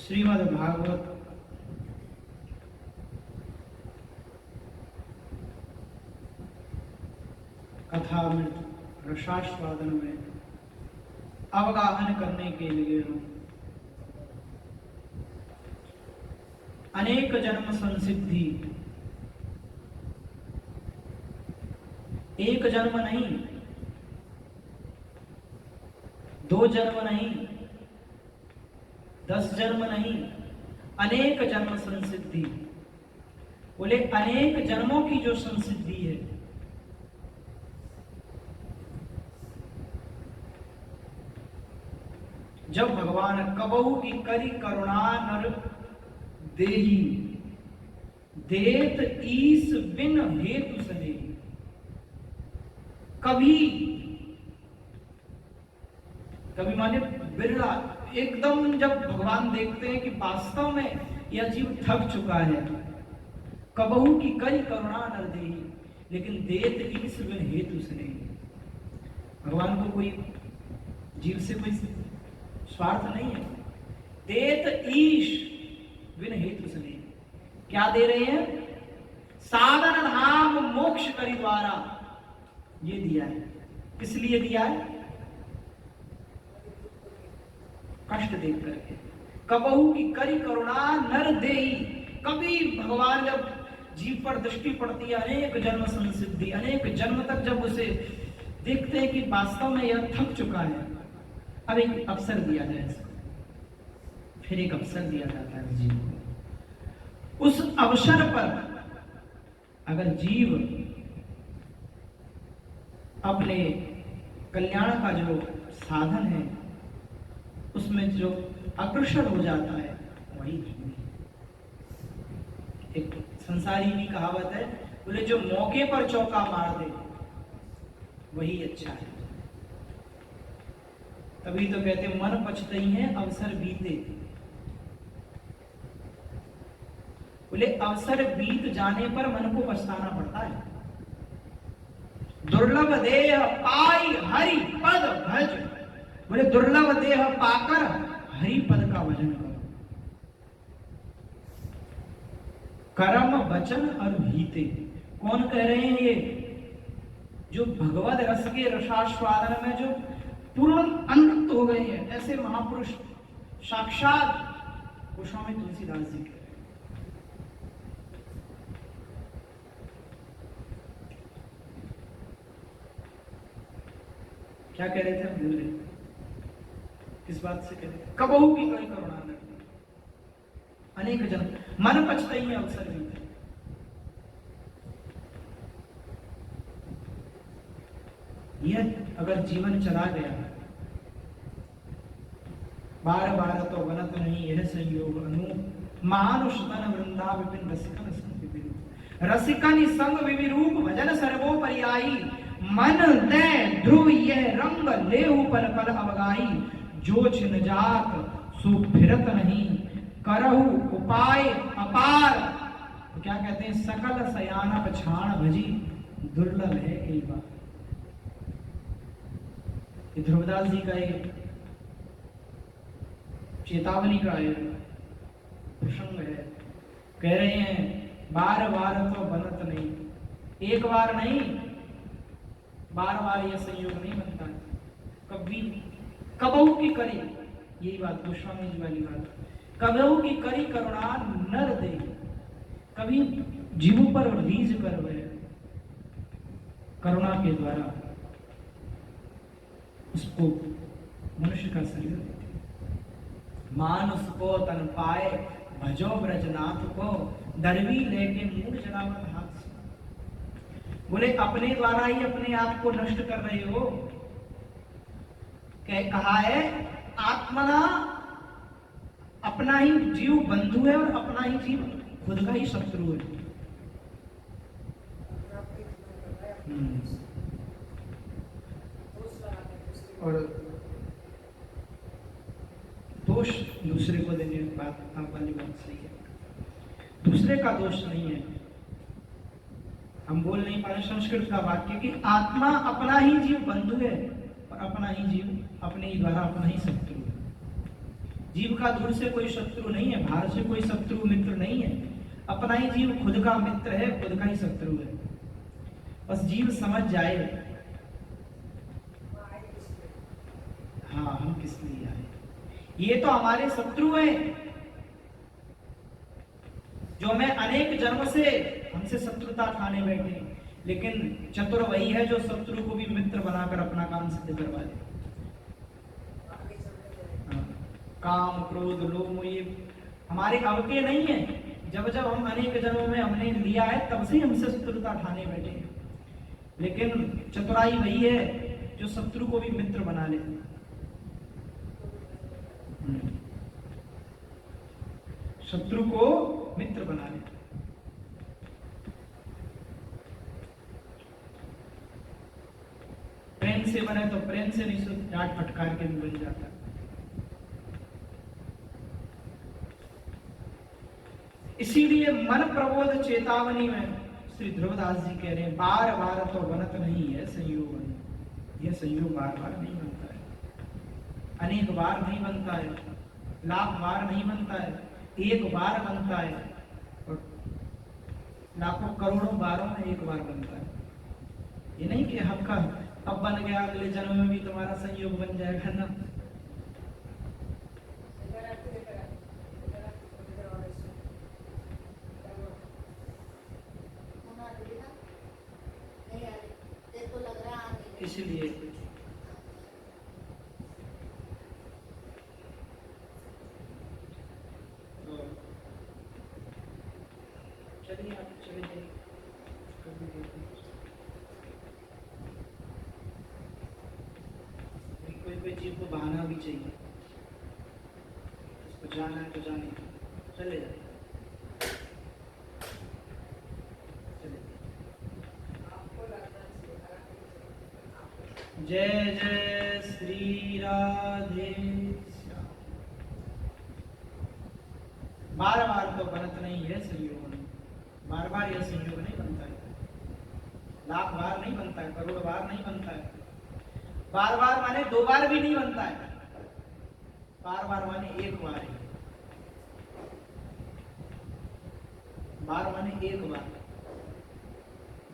श्रीमद् भागवत कथामृत रसास्वादन में अवगाहन करने के लिए हम अनेक जन्म संसिद्धि, एक जन्म नहीं, दो जन्म नहीं, 10 जन्म नहीं, अनेक जन्म संसिद्धि। बोले अनेक जन्मों की जो संसिद्धि है, जब भगवान कबहू की करी करुणा नर देही, देत ईस बिन हेतु सने। कभी कभी माने बिरला, एकदम जब भगवान देखते हैं कि वास्तव में यह जीव थक चुका है, कबहू की करी करुणा नर देही, लेकिन देत ईस बिन हेतु सने। भगवान को कोई जीव से कोई स्वार्थ नहीं है। देत ईश बिन हेतु सने, क्या दे रहे हैं? साधन धाम मोक्ष करी द्वारा, ये दिया है। किस लिए दिया है? कष्ट देख करके। कबहू की करी करुणा नर देही, कभी भगवान जब जीव पर दृष्टि पड़ती है, अनेक जन्म संसिद्धि, अनेक जन्म तक जब उसे देखते हैं कि वास्तव में यह थक चुका है, अब एक अवसर दिया जाए इसको, फिर एक अवसर दिया जाता है जीव को। उस अवसर पर अगर जीव अपने कल्याण का जो साधन है उसमें जो अग्रसर हो जाता है, वही एक संसारी की कहावत है, बोले जो मौके पर चौका मार दे वही अच्छा है। तभी तो कहते मन पछतई है अवसर बीते। बोले अवसर बीत जाने पर मन को पछताना पड़ता है। दुर्लभ देह पाई हरि पद भज, बोले दुर्लभ देह पाकर हरि पद का भजन करो। कर्म वचन और भीते, कौन कह रहे हैं ये? जो भगवद रस के रसास्वादन में जो पूर्ण अनुरक्त हो गए हैं, ऐसे महापुरुष साक्षात गोस्वामी तुलसीदास जी के। क्या कह रहे थे हम? भूल गए किस बात से कह रहे थे? कबहू की करी करुणा नर, अनेक जन्म मन पछतई है अवसर बीते। यह अगर जीवन चला गया, बार बार तो बनत नहीं यह संयोग अनु, मानुष तन वृंदा विपिन रसिकन संग विविरूप। रसिकन संग विविरूप भजन सर्वोपरियाई, मन दे ध्रुव यह रंग लेहु पल पल अवगाई। जो छिन जात सो फिरत नहीं, करहु उपाय अपार। तो क्या कहते हैं? सकल सयाना पछाण भजी, दुर्लभ है एक बार। ध्रुवदास जी का एक चेतावनी का प्रसंग है। कह रहे हैं बार बार तो बनत नहीं, एक बार नहीं, बार बार यह संयोग नहीं बनता है। कभी कबहू की करी, यही बात गोस्वामी जी वाली बात, कबहू की करी करुणा नर दे, कभी जीवों पर रीझ कर वह करुणा के द्वारा उसको मनुष्य का शरीर देते। मानुष को तन पाए भजो ब्रजनाथ को, दरवी लेके मूड जलावत हाथ से। बोले अपने द्वारा ही अपने आप को नष्ट कर रहे हो। कहा है आत्मना, अपना ही जीव बंधु है और अपना ही जीव खुद का ही शत्रु है। और दोष दूसरे को देने की बात, आप वाली बात सही है, दूसरे का दोष नहीं है। हम बोल नहीं पा रहे संस्कृत का वाक्य कि आत्मा अपना ही जीव बंधु है और अपना ही जीव अपने ही द्वारा अपना ही शत्रु है। जीव का दूर से कोई शत्रु नहीं है, बाहर से कोई शत्रु मित्र नहीं है। अपना ही जीव खुद का मित्र है, खुद का ही शत्रु है। बस जीव समझ जाए हाँ हम किस लिए आए। ये तो हमारे शत्रु हैं जो हमें अनेक जन्म से हमसे शत्रुता ठाने बैठे, लेकिन चतुर वही है जो शत्रु को भी मित्र बनाकर अपना काम सिद्ध करवा दे। काम क्रोध लोभ मोह ये हमारे अब के नहीं है, जब जब हम अनेक जन्मों में हमने लिया है तब से हमसे शत्रुता ठाने बैठे हैं। लेकिन चतुराई वही है जो शत्रु को भी मित्र बना ले। शत्रु को मित्र बना ले। प्रेम से बने तो प्रेम से, नहीं तो डांट फटकार के भी बन जाता। इसीलिए मन प्रबोध चेतावनी में श्री ध्रुवदास जी कह रहे हैं, बार बार तो बनत नहीं है संयोग। यह संयोग बार बार नहीं बनता है, अनेक बार नहीं बनता है, लाख बार नहीं बनता है, एक बार बनता है, और लाखों करोड़ों बारों में एक बार बनता है। ये नहीं कि आपका अब बन गया अगले जन्म में भी तुम्हारा संयोग बन जाएगा ना। इसलिए चलिए आप चले जाइए, कोई चीज को बहाना भी चाहिए, उसको जाना है तो जाने, चले जाए। जय जय श्री राधे श्याम। बार बार तो बनत नहीं है संयोग, बार बार यह संयोग नहीं बनता है, लाख बार नहीं बनता है, करोड़ बार नहीं बनता है, बार बार माने दो बार भी नहीं बनता है, बार बार माने एक बार है, बार माने एक बार,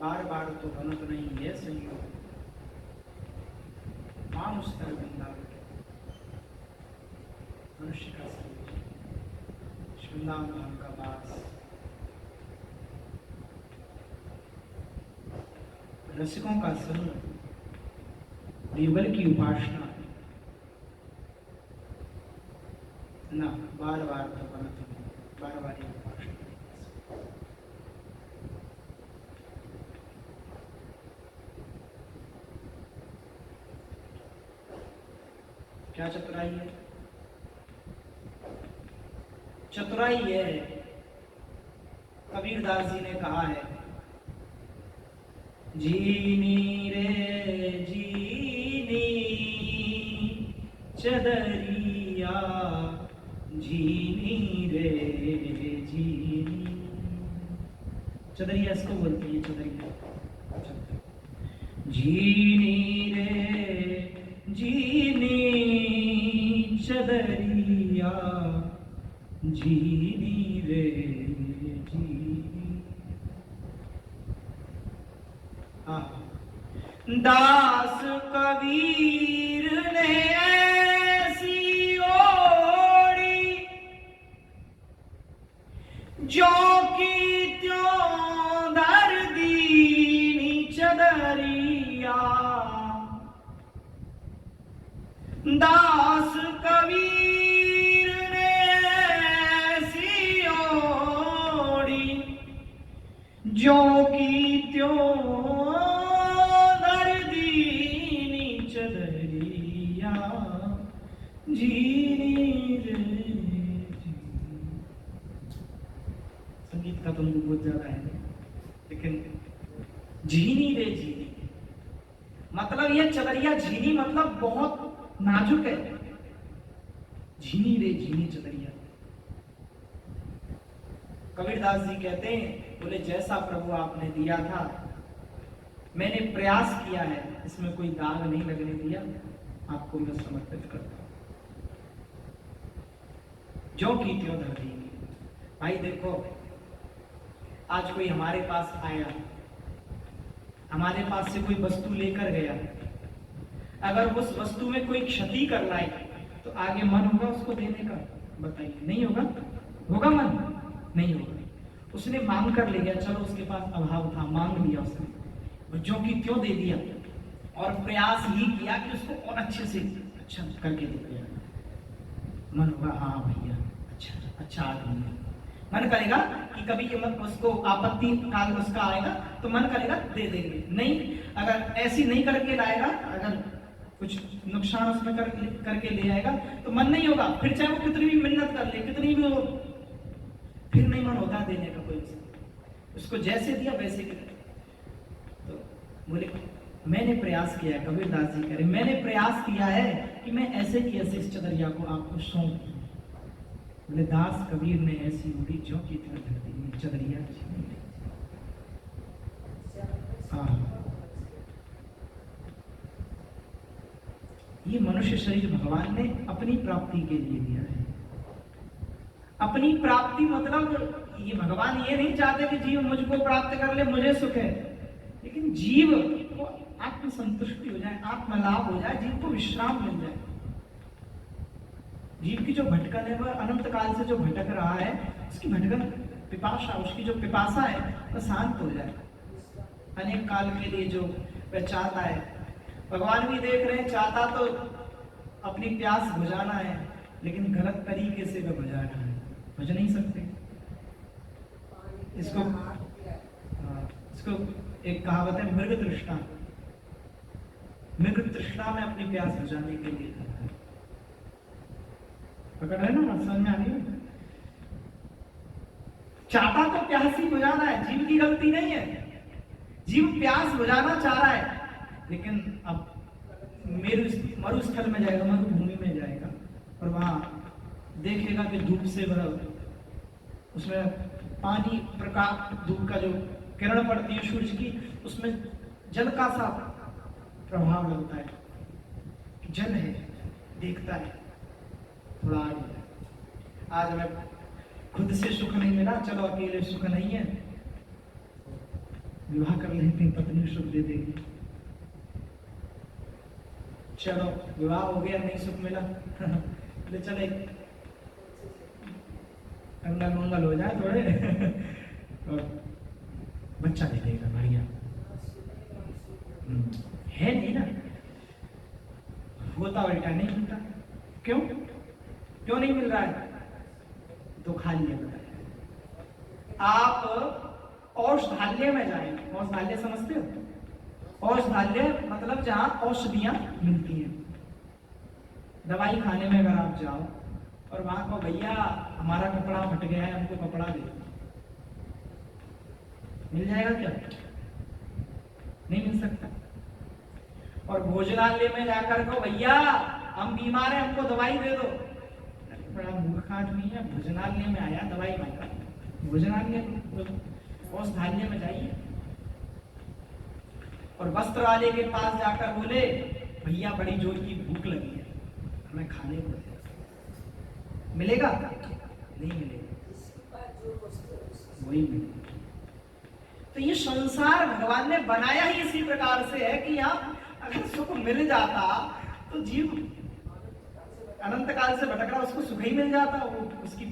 बार बार तो बनत नहीं है संयोग। मानुष का वृंदावन, मनुष्य का वृंदावन धाम का वास, रसिकों का संग, देवल की उपासना ना, बार बार तो बनत नहीं, बार बार ही उपासना। क्या चतुराई है? चतुराई यह है, कबीरदास जी ने कहा है, जीनी रे जीनी चदरिया, जीनी रे जीनी। चदरिया इसको बोलते हैं, चदरिया। जीनी रे जीनी चदरिया, जीनी रे जीनी। दास कबीर ने ऐसी ओढ़ी, जो की त्यों धर दीनी चदरिया। दास कबीर ने ऐसी ओढ़ी, जो की त्यों धर दीनी चदरिया, जीनी रे जीनी। संगीत का तो मुझे बहुत ज्यादा है, लेकिन जीनी रे जीनी मतलब यह चदरिया, झीनी मतलब बहुत नाजुक है, झीनी रे झीनी चदरिया। कबीरदास जी कहते हैं, बोले जैसा प्रभु आपने दिया था मैंने प्रयास किया है, इसमें कोई दाग नहीं लगने दिया, आपको मैं समर्पित करता हूं। जो की त्यों धर देंगे। भाई देखो, आज कोई हमारे पास आया, हमारे पास से कोई वस्तु लेकर गया, अगर उस वस्तु में कोई क्षति कर लाए तो आगे मन होगा उसको देने का? बताइए, नहीं होगा? होगा मन? नहीं होगा। उसने मांग कर ले गया, चलो उसके पास अभाव था, मांग लिया उसने, जो कि त्यों दे दिया, और प्रयास ही किया कि उसको और अच्छे से अच्छा करके दे दिया। मन होगा हाँ भैया अच्छा आदमी है, मन करेगा कि कभी ये मत उसको आपत्ति काल उसका आएगा तो मन करेगा दे देंगे। नहीं, अगर ऐसी नहीं करके लाएगा, अगर कुछ नुकसान उसमें करके ले आएगा तो मन नहीं होगा, फिर चाहे वो कितनी भी मिन्नत कर ले, कितनी भी हो, फिर नहीं मन होता देने का कोई उसको जैसे दिया वैसे करे। तो बोले मैंने प्रयास किया है, कबीरदास जी कह रहे मैंने प्रयास किया है कि मैं ऐसे की ऐसे इस चदरिया को आपको सौंप दूं। बोले दास कबीर ने ऐसी उड़ी जो की धरती में चदरिया। ये मनुष्य शरीर भगवान ने अपनी प्राप्ति के लिए दिया है। अपनी प्राप्ति मतलब ये भगवान ये नहीं चाहते कि जीव मुझको प्राप्त कर ले, मुझे सुख है, लेकिन जीव को आत्म संतुष्टि हो जाए, आत्म लाभ हो जाए, जीव को विश्राम मिल जाए। जीव की जो भटकन है वह अनंत काल से जो भटक रहा है, उसकी भटकन पिपासा, उसकी जो पिपासा है वह शांत हो जाए। अनेक काल के लिए जो वह चाहता है, भगवान भी देख रहे हैं, चाहता तो अपनी प्यास बुझाना है, लेकिन गलत तरीके से वह बुझाना है, बुझ नहीं सकते। इसको एक कहावत है मृग तृष्णा, मृग तृष्णा में अपनी प्यास बुझाने के लिए करता है। पकड़ है ना, समझ में आ रही है? चाहता तो प्यास ही बुझाना है, जीव की गलती नहीं है, जीव प्यास बुझाना चाह रहा है, लेकिन अब मरुस्थल में जाएगा, मरुभूमि में जाएगा और वहां देखेगा कि धूप से भरा, उसमें पानी प्रकाश, धूप का जो किरण पड़ती है सूरज की, उसमें जल का सा प्रभाव लगता है, जल है, देखता है थोड़ा आगे। आज हमें खुद से सुख नहीं मिला, चलो अकेले सुख नहीं है, विवाह कर लेते हैं, पत्नी सुख दे देगी, चलो विवाह हो गया, नहीं सुख मिला ले चले कंगल मंगल हो जाए थोड़े और बच्चा दे देगा बढ़िया, है नहीं ना, होता उल्टा नहीं होता। क्यों नहीं मिल रहा है? तो खाली है। आप औषधालय में जाएं, औषधालय समझते हो? औषधालय मतलब जहां औषधियां मिलती हैं। दवाई खाने में अगर आप जाओ और वहां को भैया हमारा कपड़ा फट गया है, हमको कपड़ा दे, मिल जाएगा क्या? नहीं मिल सकता। और भोजनालय में जाकर को भैया हम बीमार हैं, हमको दवाई दे दो, बड़ा मूर्ख आदमी है, भोजनालय में आया दवाई मांगा, भोजनालय औषधालय में जाइए। और वस्त्र वाले के पास जाकर बोले भैया बड़ी जोर की भूख लगी है, हमें खाने को दे, मिलेगा? नहीं मिलेगा, वही मिलेगा। तो ये संसार भगवान ने बनाया ही इसी प्रकार से है कि यहाँ अगर सुख मिल जाता तो जीव अनंत काल से भटक रहा, उसको सुख ही मिल जाता, वो उसकी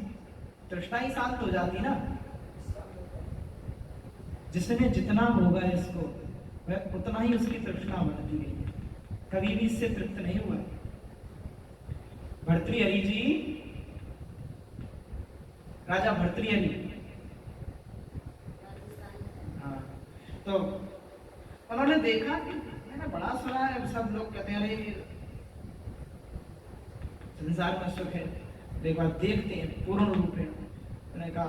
तृष्णा ही शांत हो जाती ना। जिसने जितना भोगा इसको वह उतना ही उसकी तृष्णा बढ़ती गई है, कभी भी इससे तृप्त नहीं हुआ। भर्तृहरि जी, राजा भर्तृहरि, हाँ, तो उन्होंने देखा कि मैंने बड़ा सुना है, सब लोग कहते हैं अरे संसार में सुख है, एक बार देखते हैं पूर्ण रूप में। मैंने कहा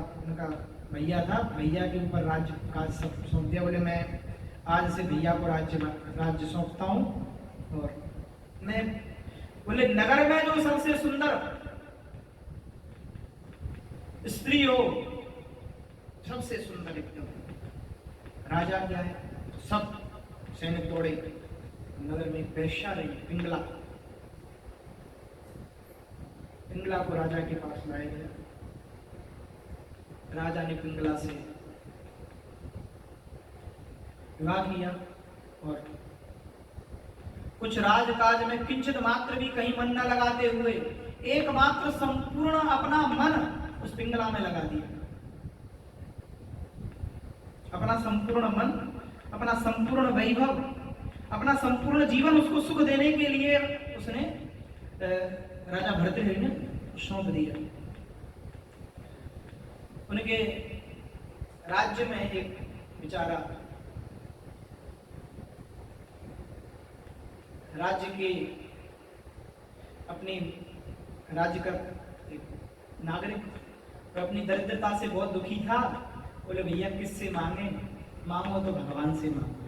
भैया था, भैया के ऊपर राज्य का सब सौंप दिया। बोले मैं आज से भैया को राज्य सौंपता हूँ। और मैं बोले नगर में जो सबसे सुंदर स्त्री हो, सबसे सुंदर एकदम राजा क्या है, सब सैनिक दौड़े, नगर में एक वेश्या रही, पिंगला पिंगला को राजा के पास लाया गया। राजा ने पिंगला से विवाह किया और कुछ राजकाज में किंचित मात्र भी कहीं मन न लगाते हुए एकमात्र संपूर्ण अपना मन उस पिंगला में लगा दिया। अपना संपूर्ण मन, अपना संपूर्ण वैभव, अपना संपूर्ण जीवन उसको सुख देने के लिए उसने राजा भर्तृहरि ने सौंप दिया। उनके राज्य में एक बेचारा राज्य के अपने राज्य का एक नागरिक तो अपनी दरिद्रता से बहुत दुखी था। बोले भैया किससे मांगे? मांगो तो भगवान से मांगो।